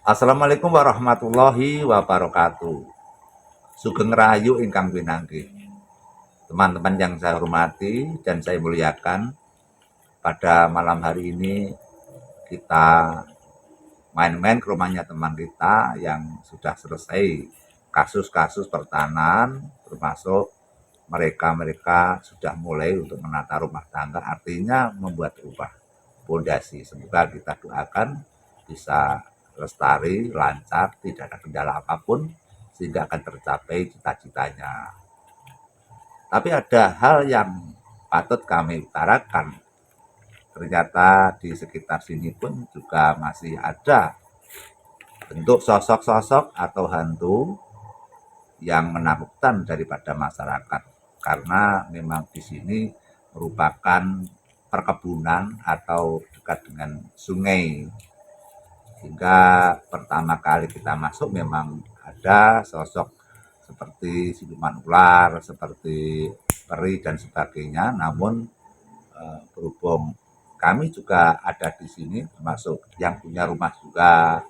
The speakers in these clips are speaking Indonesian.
Assalamualaikum warahmatullahi wabarakatuh. Sugeng Rahayu ingkang pinanggih. Teman-teman yang saya hormati dan saya muliakan, pada malam hari ini kita main-main ke rumahnya teman kita yang sudah selesai kasus-kasus pertanahan, termasuk mereka sudah mulai untuk menata rumah tangga, artinya membuat rumah pondasi. Semoga kita doakan bisa lestari, lancar, tidak ada kendala apapun, sehingga akan tercapai cita-citanya. Tapi ada hal yang patut kami utarakan. Ternyata di sekitar sini pun juga masih ada bentuk sosok-sosok atau hantu yang menakutkan daripada masyarakat. Karena memang di sini merupakan perkebunan atau dekat dengan sungai. Sehingga pertama kali kita masuk memang ada sosok seperti siluman ular, seperti peri dan sebagainya. Namun berhubung kami juga ada di sini, termasuk yang punya rumah juga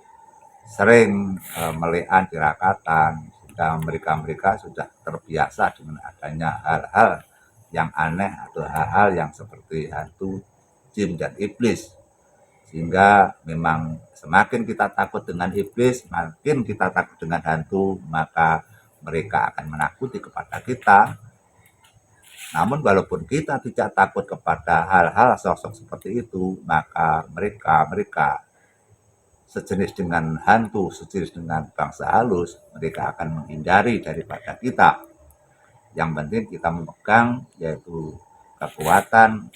sering melihat tirakatan, sehingga mereka sudah terbiasa dengan adanya hal-hal yang aneh atau hal-hal yang seperti hantu, jin dan iblis. Sehingga memang semakin kita takut dengan iblis, makin kita takut dengan hantu, maka mereka akan menakuti kepada kita. Namun walaupun kita tidak takut kepada hal-hal sosok seperti itu, maka mereka sejenis dengan hantu, sejenis dengan bangsa halus, mereka akan menghindari daripada kita. Yang penting kita memegang yaitu kekuatan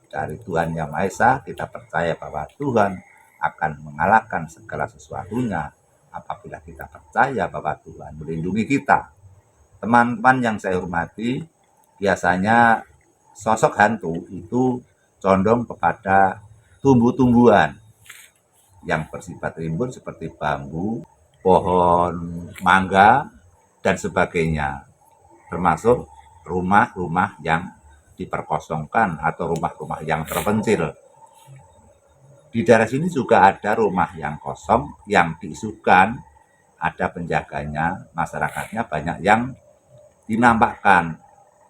dari Tuhan Yang Maha Esa. Kita percaya bahwa Tuhan akan mengalahkan segala sesuatunya apabila kita percaya bahwa Tuhan melindungi kita. Teman-teman yang saya hormati, biasanya sosok hantu itu condong kepada tumbuh-tumbuhan yang bersifat rimbun seperti bambu, pohon mangga, dan sebagainya. Termasuk rumah-rumah yang diperkosongkan atau rumah-rumah yang terpencil. Di daerah sini juga ada rumah yang kosong, yang diisukan, ada penjaganya, masyarakatnya banyak yang dinampakkan.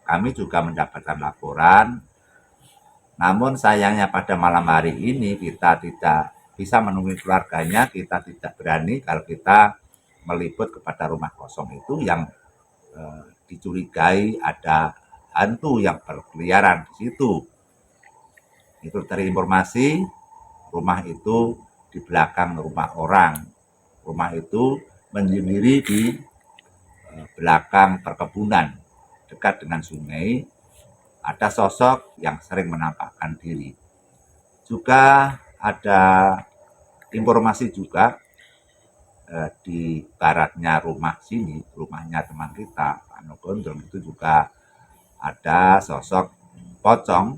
Kami juga mendapatkan laporan, namun sayangnya pada malam hari ini kita tidak bisa menemui keluarganya, kita tidak berani kalau kita meliput kepada rumah kosong itu yang dicurigai ada hantu yang berkeliaran di situ. Itu dari informasi rumah itu di belakang rumah orang. Rumah itu menyendiri di belakang perkebunan dekat dengan sungai. Ada sosok yang sering menampakkan diri. Juga ada informasi juga di baratnya rumah sini, rumahnya teman kita, Pak Nogondrong, itu juga ada sosok pocong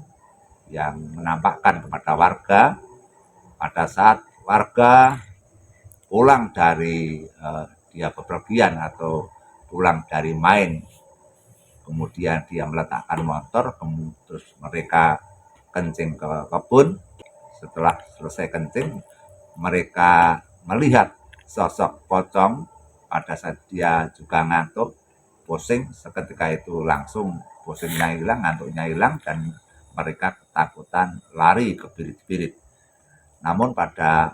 yang menampakkan kepada warga pada saat warga pulang dari dia bepergian atau pulang dari main, kemudian dia meletakkan motor, terus mereka kencing ke kebun. Setelah selesai kencing, mereka melihat sosok pocong. Pada saat dia juga ngantuk, pusing, seketika itu langsung pusingnya hilang, ngantuknya hilang, dan mereka ketakutan lari ke birit-birit. Namun pada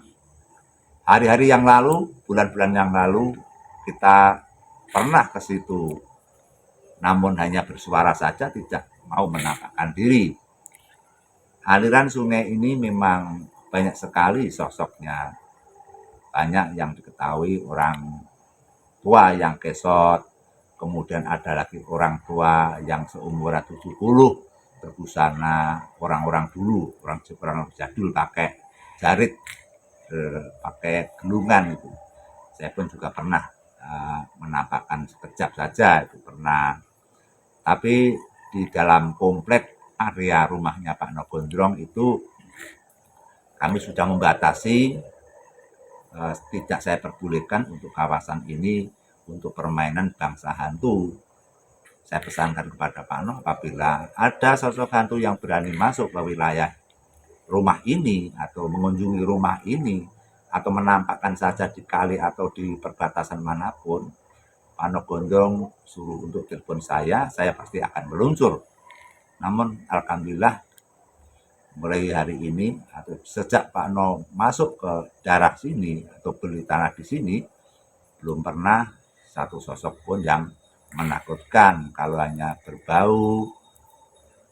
hari-hari yang lalu, bulan-bulan yang lalu, kita pernah ke situ, namun hanya bersuara saja, tidak mau menampakkan diri. Aliran sungai ini memang banyak sekali sosoknya. Banyak yang diketahui orang tua yang kesot, kemudian ada lagi orang tua yang seumuran 70, berbusana orang-orang dulu, orang jadul pakai jarit, pakai gelungan itu. Saya pun juga pernah menampakkan sekejap saja, itu pernah. Tapi di dalam komplek area rumahnya Pak Nogondrong itu kami sudah membatasi, tidak saya perbolehkan untuk kawasan ini untuk permainan bangsa hantu. Saya pesankan kepada Pak Noh, apabila ada sosok hantu yang berani masuk ke wilayah rumah ini atau mengunjungi rumah ini, atau menampakkan saja di kali atau di perbatasan manapun, Pak No Gondong suruh untuk telepon saya pasti akan meluncur. Namun alhamdulillah mulai hari ini atau sejak Pak No masuk ke daerah sini atau beli tanah di sini, belum pernah satu sosok pun yang menakutkan. Kalau hanya berbau,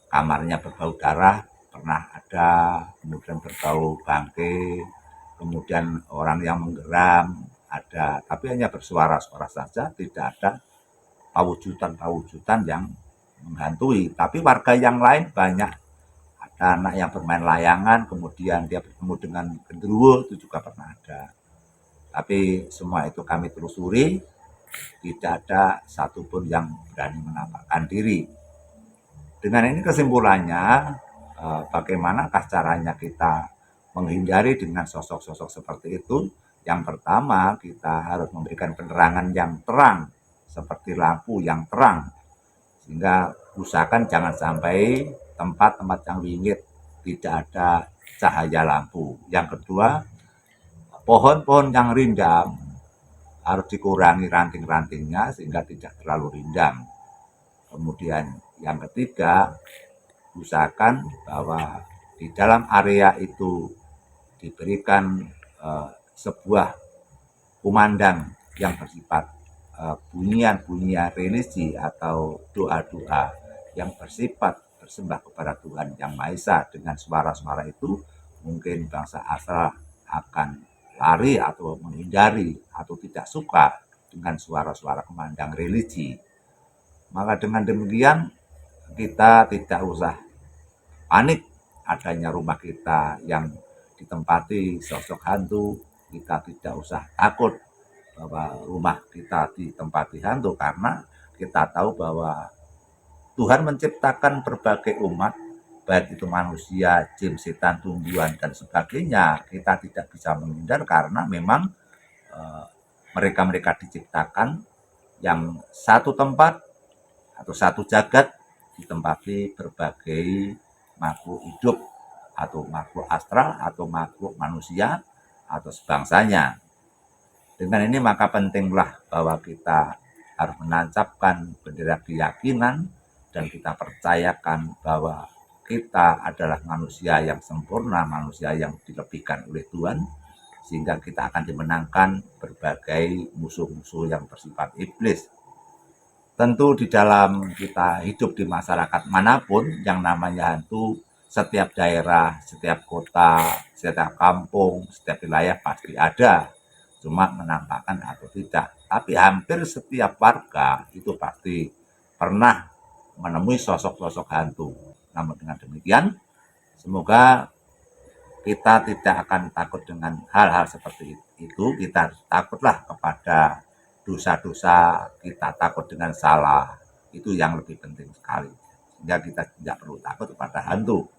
kamarnya berbau darah, pernah ada, kemudian berbau bangke, kemudian orang yang menggeram, ada, tapi hanya bersuara-suara saja, tidak ada pawujudan-pawujudan yang menghantui. Tapi warga yang lain banyak, ada anak yang bermain layangan, kemudian dia bertemu dengan genderuwo, itu juga pernah ada. Tapi semua itu kami telusuri, tidak ada satupun yang berani menampakkan diri. Dengan ini kesimpulannya, bagaimanakah caranya kita menghindari dengan sosok-sosok seperti itu? Yang pertama, kita harus memberikan penerangan yang terang, seperti lampu yang terang, sehingga usahakan jangan sampai tempat-tempat yang wingit tidak ada cahaya lampu. Yang kedua, pohon-pohon yang rindang harus dikurangi ranting-rantingnya sehingga tidak terlalu rindang. Kemudian yang ketiga, usahakan bahwa di dalam area itu diberikan sebuah kumandang yang bersifat bunyian-bunyian religi atau doa-doa yang bersifat bersembah kepada Tuhan Yang Maha Esa. Dengan suara-suara itu mungkin bangsa asal akan lari atau menghindari atau tidak suka dengan suara-suara kumandang religi. Maka dengan demikian kita tidak usah panik adanya rumah kita yang ditempati sosok hantu. Kita tidak usah takut bahwa rumah kita ditempati hantu, karena kita tahu bahwa Tuhan menciptakan berbagai umat, baik itu manusia, jin, setan, tumbuhan, dan sebagainya. Kita tidak bisa menghindar karena memang mereka-mereka diciptakan yang satu tempat atau satu jagat ditempati berbagai makhluk hidup atau makhluk astral atau makhluk manusia atau sebangsanya. Dengan ini maka pentinglah bahwa kita harus menancapkan bendera keyakinan dan kita percayakan bahwa kita adalah manusia yang sempurna, manusia yang dilebihkan oleh Tuhan, sehingga kita akan dimenangkan berbagai musuh-musuh yang bersifat iblis. Tentu di dalam kita hidup di masyarakat manapun yang namanya hantu, setiap daerah, setiap kota, setiap kampung, setiap wilayah pasti ada. Cuma menampakkan atau tidak. Tapi hampir setiap warga itu pasti pernah menemui sosok-sosok hantu. Namun dengan demikian, semoga kita tidak akan takut dengan hal-hal seperti itu. Kita takutlah kepada dosa-dosa, kita takut dengan salah. Itu yang lebih penting sekali. Sehingga kita tidak perlu takut kepada hantu.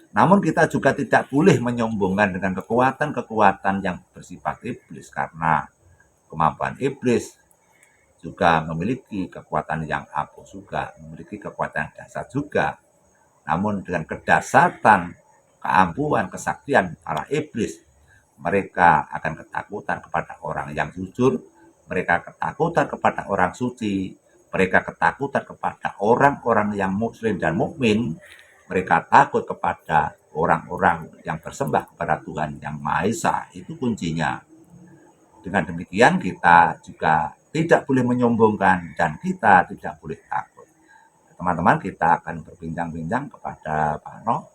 Namun kita juga tidak boleh menyombongkan dengan kekuatan-kekuatan yang bersifat iblis, karena kemampuan iblis juga memiliki kekuatan yang ampuh juga, memiliki kekuatan dasar juga. Namun dengan kedasatan, keampuhan, kesaktian para iblis, mereka akan ketakutan kepada orang yang jujur, mereka ketakutan kepada orang suci, mereka ketakutan kepada orang-orang yang muslim dan mukmin. Mereka takut kepada orang-orang yang bersembah kepada Tuhan Yang Maha Esa. Itu kuncinya. Dengan demikian kita juga tidak boleh menyombongkan dan kita tidak boleh takut. Teman-teman, kita akan berbincang-bincang kepada Pak No.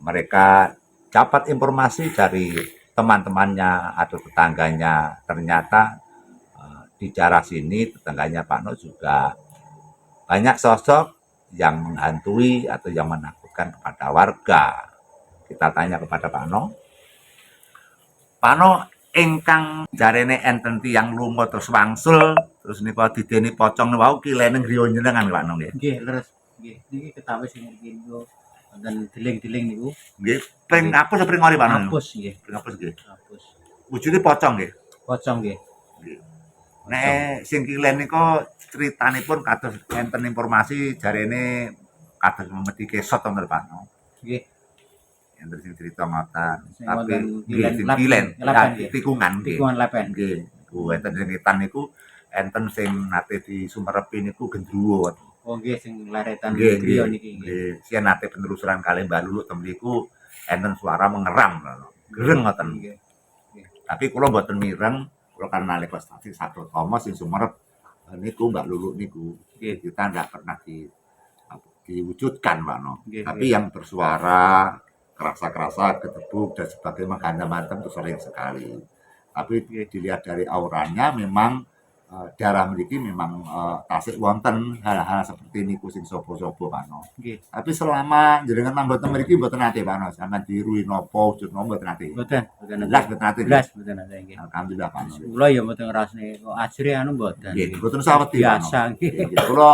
Mereka dapat informasi dari teman-temannya atau tetangganya, ternyata di daerah sini tetangganya Pak No juga banyak sosok yang menghantui atau yang menakutkan kepada warga. Kita tanya kepada Pak No. Pak No, ingkang jarene enten tiyang lunga terus wangsul terus nika dideni pocong wau kilene griya njenengan Pak No nggih. Nggih, leres. Nggih, niki ketawis sing mriki niku wonten deling-deling niku. Nggih, ping apus apa ping ngori Pak No? Apus nggih. Ping apus nggih. Apus. Wujude pocong nggih. Pocong nggih. Nggih. Nek sing kilen nika critanipun kados enten informasi jarene kados memedi kesot to Pak No. Nggih. enten sing cerita ngoten. Sing Tapi wonten nggih sing lap- kilen, lepen ya, nggih. tikungan nggih. Tikungan lepen. Nggih, niku enten sing ngetan niku enten sing nate disumerepi niku gendruwo. Oh nggih sing laretan Nggih, griya nggih. niki nggih. Nggih, sian nate penelusuran kalih Mbah Lulu ten mriku enten suara mengeram gereng ngoten. Nggih. Tapi kula mboten mireng, kula kan nalika stasi Satotama sing sumerep niku Mbak Lulu niku. Nggih. Kita ndak pernah diwujudkan Pak No. Nggih, Tapi nggih. yang bersuara kerasa-kerasa, ketebuk dan sebagainya mengganda mantem itu sering sekali. Tapi dilihat dari auranya memang daerah mriki memang tasik wonten hal-hal seperti niku sing sapa-sapa Pak No. Nggih. Tapi selama jenengan manggon teng mriki mboten nate Pak No, sampeyan dirui napa wujud napa mboten nate. Mboten Jelas mboten nate. Blas mboten nate nggih. Alhamdulillah Pak No. Kula ya mboten ngrasne kok ajre anu mboten. Nggih, mboten saweti Pak No. Biasa nggih. Nggih, kula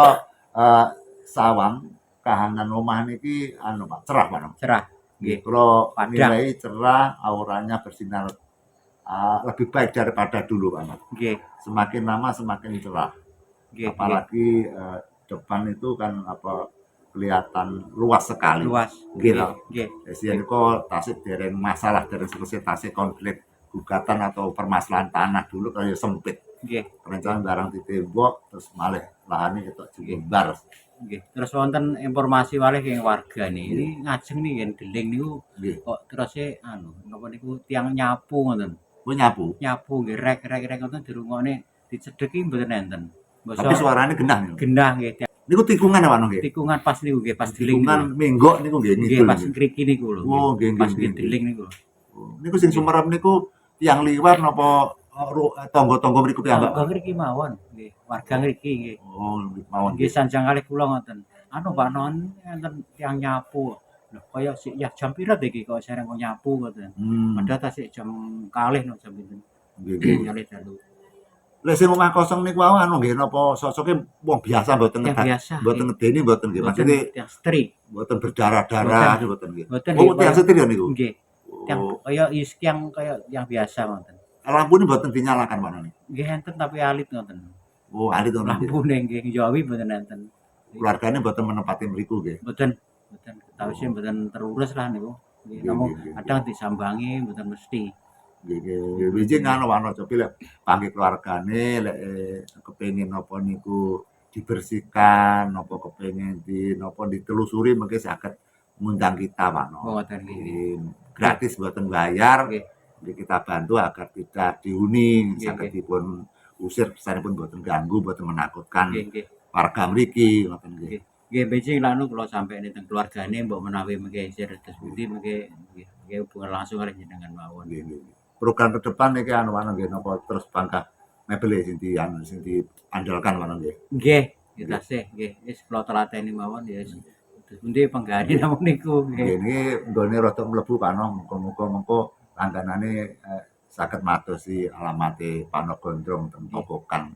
sawang kahanan omah niki anu Pak, cerah Pak No. Cerah. Nggih, Nggih. kula Padang. nilai cerah, auranya bersinar lebih baik daripada dulu Pak No. Nggih. Semakin lama semakin cerah. Nggih. Apalagi depan itu kan kelihatan luas sekali. Luas. Nggih. Nggih. Sian kok tasik dereng masalah dereng selesai tasik konflik gugatan atau permasalahan tanah dulu kaya sempit. Nggih. Rencana barang ditembok terus malih lahane ketok jembar. Nggih. Terus wonten informasi malih ing warga niki ngajeng niki yen deling niku Nggih. kok terus anu napa niku tiang nyapu ngoten. Ku nyapu. Nyapu nggih rek ngoten dirungokne dicedheki mboten enten. Tapi suarane genah niku. Genah nggih. Niku tikungan ya Pak No nggih. Tikungan pas niku nggih pas deling. Tikungan menggok niku nggih Nggih ngidul. pas ngriki niku lho. Oh, nggih Pas nggih. deling niku. Niku sing sumerep niku tiang liwat napa tangga-tangga mriku piyambak? Warga ngriki mawon nggih. Warga ngriki nggih. Oh, mawon. Nggih sanjang kalih kula ngoten. Anu Pak Non enten tiang nyapu. Lho kaya sik ya jam pira iki kok sereng kok nyapu ngoten. Padahal tasik jam kalih no jam pinten. Nggih. Kalih dalu. Lek sing omah kosong niku wau anu nggih napa sosoke wong biasa mboten Yang biasa. mboten ngedeni mboten nggih. Mboten Maksudnya tiang setri. mboten berdarah-darah mboten nggih. Mboten Oh, tiang setir ya niku. Nggih. Tiang Oh, kaya yang kaya yang biasa ngoten. lampune mboten dinyalakan Pak No. Nggih enten tapi alit ngoten. Oh, alit to nggih. Lampune nggih njawi mboten enten. Keluargane mboten menempati mriku nggih. Mboten ketawise mboten terurus lah niku. Nggih Nggih, namung nggih, nggih. kadang disambangi mboten mesti. Nggih. Wijing anu Pak No, cobi lek panggih keluargane lek kepengin napa niku dibersihkan, napa kepengin napa ditelusuri mungkin saged ngundang kita Pak No. Ngoten nggih. Gratis mboten bayar. Nggih. Jadi kita bantu agar tidak dihuni, Nggih, saged nggih. dipun usir kesanipun mboten ganggu, mboten menakutkan Nggih. warga mriki ngoten nggih. Nggih. Nggih becik lanu kula sampeni teng keluargane mbok menawi mengke isih dados pundi mengke nggih hubungan langsung kali jenengan mawon. Nggih, nggih. Program ke depan iki anu nggih napa terus bangkah mebel sing diandalkan nggih. Nggih, kita sih nggih wis kula telateni mawon ya wis. Dados pundi penggani namung niku Nggih, nggih. niki nggone rada mlebu Pak No, muga-muga mengko langganane saged matosi alamate Pak No Gondrong teng Tokokan.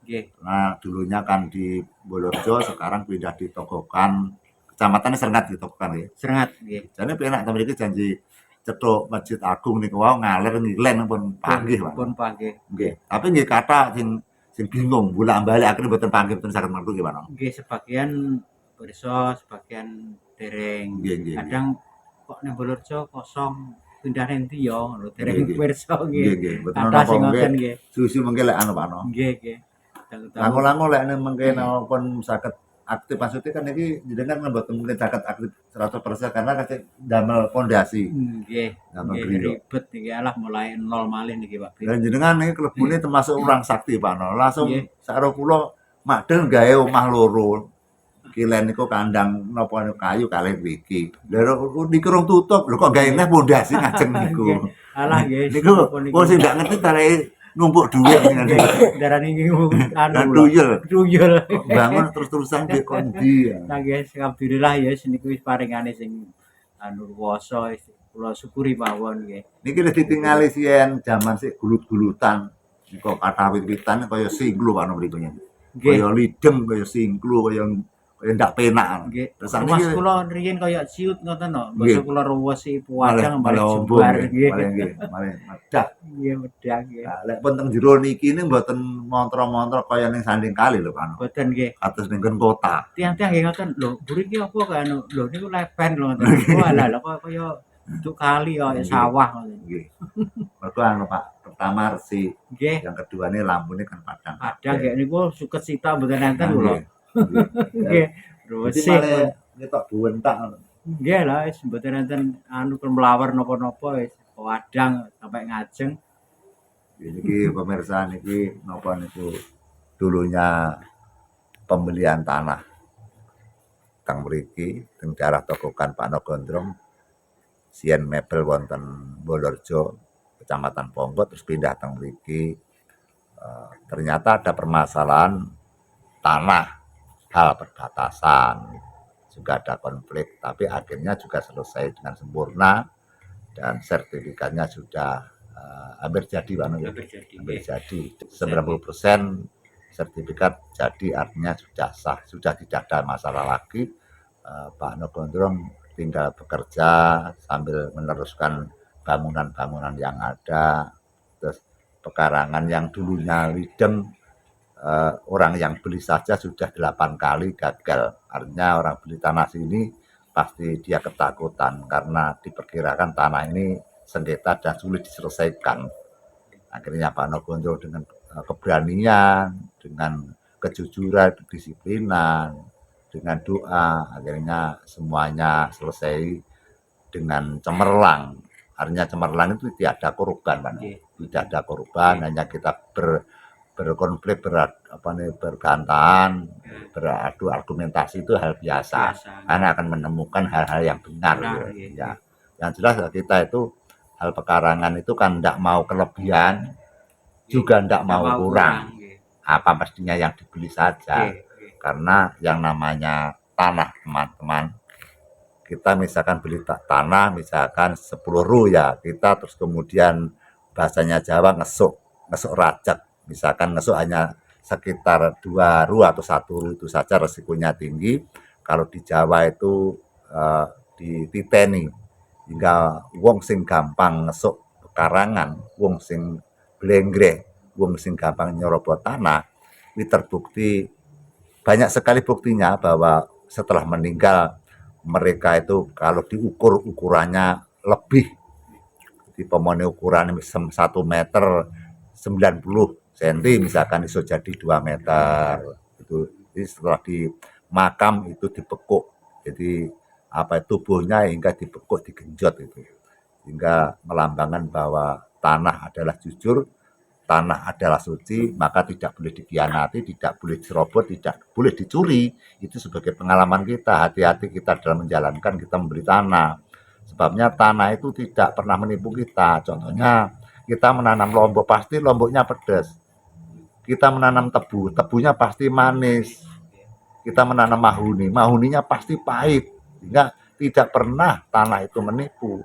Nggih. Nah, dulunya kan di Bolorjo, sekarang pindah di Tokokan. Kecamatannya Serengat di Tokokan ya. Serengat nggih. Jane penak ta mriki janji cetuk Masjid Agung niku wau ngalir ngilen pun panggih, Pak. Pun panggih. Nggih. Tapi nggih kathah sing bingung bolak-balik akhirnya mboten panggih mboten saged metu nggih, Pak. Nggih sebagian pirsa, sebagian dereng. Nggih. Kadang kok ning Bolorjo kosong pindah endi ya lho dereng Nggih. pirsa Nggih, nggih. nggih. Mboten Kathah napa sing nggih. ngoten nggih. Susu mengke lek anu, Pak. Nggih. Lango-lango lek mengke pun saged aktif maksudnya kan iki jenengan mboten mungkin saged aktif 100% karena kasih damel pondasi. Nggih. Damel Nggih griya. ribet iki alah mulai nol malih niki Pak. Dan jenengan niki klebune termasuk orang sakti, Pak. Langsung Nggih. sakro kula madeng gawe omah loro. Kilen niku kandang napa kayu kalih mriki. Lha niku rung tutup, lho kok gawe neh pondasi ngajeng niku. Alah nggih. Niku wong sing ndak ngerti tarehe numpuk dhuwit ngene. Darani niku Dan anu tuyul. tuyul. Bangun terus-terusan di kondi. Nah guys, alhamdulillah ya niku wis paringane sing anu kuwasa kula syukuri mawon nggih. Niki wis ditingali sien jaman sik gulut-gulutan. Niku kathah wit-witan kaya singklu Pak mriku nyen. Nggih. Kaya lidem, kaya singklu, kaya ndak penak. Nggih. Terus Mas sakniki kula riyen kaya siut ngoten no. Nggih. Basa kula ruwesi malah puwadang malah malah ombong jebar nggih. nggih. Malah medah. Nggih medhak nggih. Nah, lek pun teng jero niki ini mboten montor-montor kaya ning Sanding Kali lho Pak. Boten nggih. Atus ning kota. Tiang-tiang nggih ngoten lho, buri iki apa kaya anu lho niku lepen lho ngoten. Walah lho kok kaya Untuk kali ya Nggih. sawah ngoten. Nggih. Mergo anu Pak, pertama resi, Nggih, yang kedua ini lampune kan padang padang kabeh. nggih niku suket sita mboten enten Nah, kula. nggih. Nggih. Nggih, Jadi resik malah pun. ngetok buwentak. Nggih lah wis mboten enten anu mlawer napa-napa wis wadang sampai ngajeng. Niki pemirsa niki napa niku dulunya pembelian tanah teng mriki teng daerah Tokokan Pak Nogondrong sien mebel wonten Bolorjo Kecamatan Ponggo terus pindah teng mriki. Ternyata ada permasalahan tanah, hal perbatasan, juga ada konflik, tapi akhirnya juga selesai dengan sempurna dan sertifikatnya sudah hampir jadi Pak Nur. Hampir jadi. Hampir Nggih. jadi 90% sertifikat jadi, artinya sudah sah, sudah tidak ada masalah lagi. Pak Nogondrong tinggal bekerja sambil meneruskan bangunan-bangunan yang ada, terus pekarangan yang dulunya lidem, orang yang beli saja sudah 8 kali gagal. Artinya orang beli tanah sini pasti dia ketakutan karena diperkirakan tanah ini sengketa dan sulit diselesaikan. Akhirnya Pak Nogondrong dengan keberanian, dengan kejujuran, kedisiplinan, dengan doa, akhirnya semuanya selesai dengan cemerlang. Artinya cemerlang itu tidak ada korban, Pak. Tidak ada korban, hanya kita berkonflik, bergantahan, beradu argumentasi itu hal biasa. Karena akan menemukan hal-hal yang benar. Ya. Yang jelas kita itu hal pekarangan itu kan tidak mau kelebihan, juga tidak mau kurang. Apa pastinya yang dibeli saja. Karena yang namanya tanah, teman-teman, kita misalkan beli tanah misalkan 10 ru ya, kita terus kemudian bahasanya Jawa ngesuk rajak, misalkan ngesuk hanya sekitar 2 ru atau 1 ru itu saja resikonya tinggi. Kalau di Jawa itu dititeni hingga wong sing gampang ngesuk pekarangan, wong sing blengreh, wong sing gampang nyerobot tanah, ini terbukti banyak sekali buktinya bahwa setelah meninggal mereka itu kalau diukur ukurannya lebih, dipomoni ukuran 1 meter 90 cm misalkan iso jadi 2 meter itu. Jadi setelah di makam itu dibekuk, jadi apa tubuhnya hingga dibekuk, digenjot itu, hingga melambangkan bahwa tanah adalah jujur, tanah adalah suci, maka tidak boleh dikhianati, tidak boleh diserobot, tidak boleh dicuri. Itu sebagai pengalaman kita, hati-hati kita dalam menjalankan, kita membeli tanah. Sebabnya tanah itu tidak pernah menipu kita. Contohnya kita menanam lombok, pasti lomboknya pedas. Kita menanam tebu, tebunya pasti manis. Kita menanam mahuni, mahuninya pasti pahit. Sehingga tidak pernah tanah itu menipu.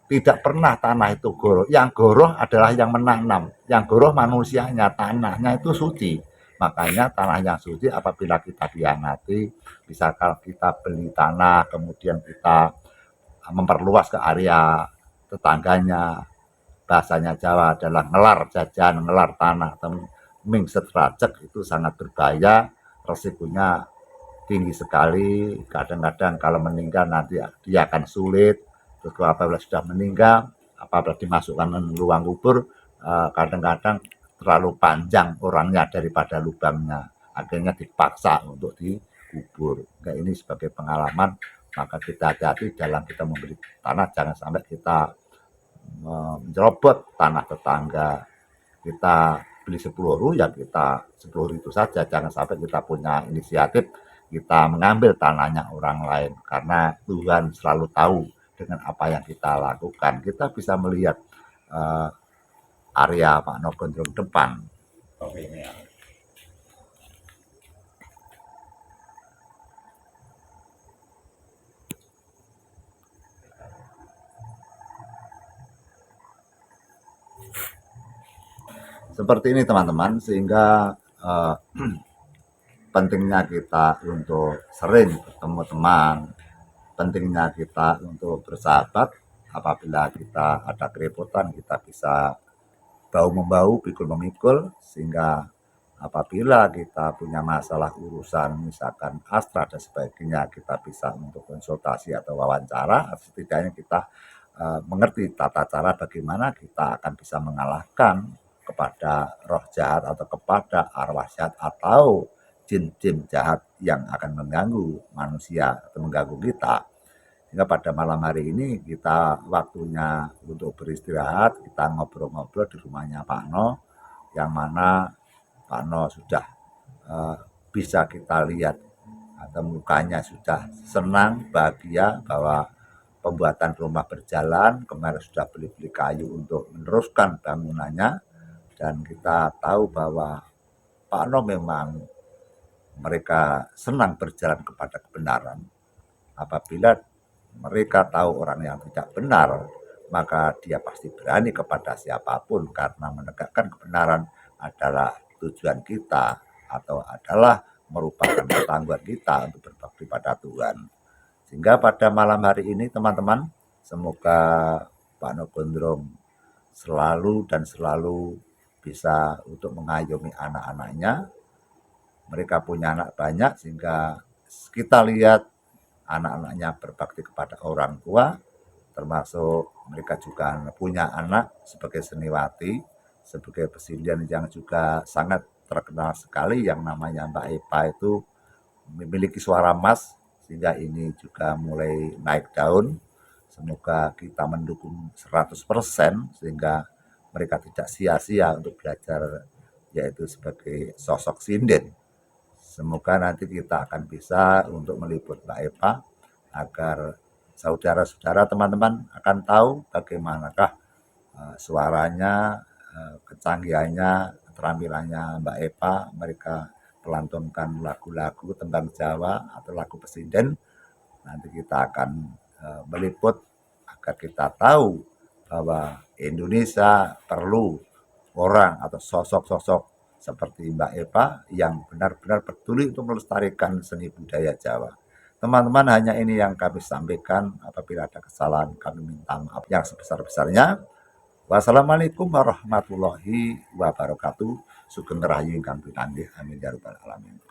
Tidak pernah tanah itu goroh. Yang goroh adalah yang menanam. Yang goroh manusianya, tanahnya itu suci. Makanya tanah yang suci apabila kita khianati, misalkan kita beli tanah, kemudian kita memperluas ke area tetangganya, bahasanya Jawa adalah ngelar jajan, ngelar tanah, ming setrajek, itu sangat berbahaya, resikonya tinggi sekali. Kadang-kadang kalau meninggal nanti dia akan sulit. Terus apabila sudah meninggal, apabila dimasukkan ke ruang kubur, kadang-kadang terlalu panjang orangnya daripada lubangnya, akhirnya dipaksa untuk dikubur. Nah, ini sebagai pengalaman, maka kita hati-hati dalam kita membeli tanah, jangan sampai kita mencerobot tanah tetangga. Kita beli 10 ru ya kita 10 ru itu saja, jangan sampai kita punya inisiatif kita mengambil tanahnya orang lain, karena Tuhan selalu tahu dengan apa yang kita lakukan. Kita bisa melihat area Pak Nogondrong depan. Seperti ini teman-teman, sehingga pentingnya kita untuk sering bertemu teman, pentingnya kita untuk bersahabat. Apabila kita ada kerepotan, kita bisa bahu-membahu, pikul-memikul, sehingga apabila kita punya masalah urusan misalkan astra dan sebagainya, kita bisa untuk konsultasi atau wawancara, setidaknya kita mengerti tata cara bagaimana kita akan bisa mengalahkan kepada roh jahat atau kepada arwah jahat atau jin-jin jahat yang akan mengganggu manusia atau mengganggu kita. Sehingga pada malam hari ini kita waktunya untuk beristirahat, kita ngobrol-ngobrol di rumahnya Pak No, yang mana Pak No sudah bisa kita lihat atau mukanya sudah senang, bahagia bahwa pembuatan rumah berjalan. Kemarin sudah beli-beli kayu untuk meneruskan bangunannya, dan kita tahu bahwa Pak No memang mereka senang berjalan kepada kebenaran. Apabila mereka tahu orang yang tidak benar, maka dia pasti berani kepada siapapun, karena menegakkan kebenaran adalah tujuan kita atau adalah merupakan ketangguhan kita untuk berbakti pada Tuhan. Sehingga pada malam hari ini teman-teman, semoga Pak No Gondrong selalu dan selalu bisa untuk mengayomi anak-anaknya. Mereka punya anak banyak, sehingga kita lihat anak-anaknya berbakti kepada orang tua, termasuk mereka juga punya anak sebagai seniwati, sebagai pesindian yang juga sangat terkenal sekali, yang namanya Mbak Epa itu memiliki suara emas, sehingga ini juga mulai naik daun. Semoga kita mendukung 100% sehingga mereka tidak sia-sia untuk belajar, yaitu sebagai sosok sinden. Semoga nanti kita akan bisa untuk meliput Mbak Eva agar saudara-saudara teman-teman akan tahu bagaimanakah suaranya, kecanggihannya, keterampilannya Mbak Eva. Mereka pelantunkan lagu-lagu tembang Jawa atau lagu pesinden. Nanti kita akan meliput agar kita tahu bahwa Indonesia perlu orang atau sosok-sosok seperti Mbak Eva yang benar-benar peduli untuk melestarikan seni budaya Jawa. Teman-teman, hanya ini yang kami sampaikan. Apabila ada kesalahan, kami minta maaf yang sebesar-besarnya. Wassalamualaikum warahmatullahi wabarakatuh. Sugeng Rahayu ingkang pinanggih. Amin ya rabbal alamin.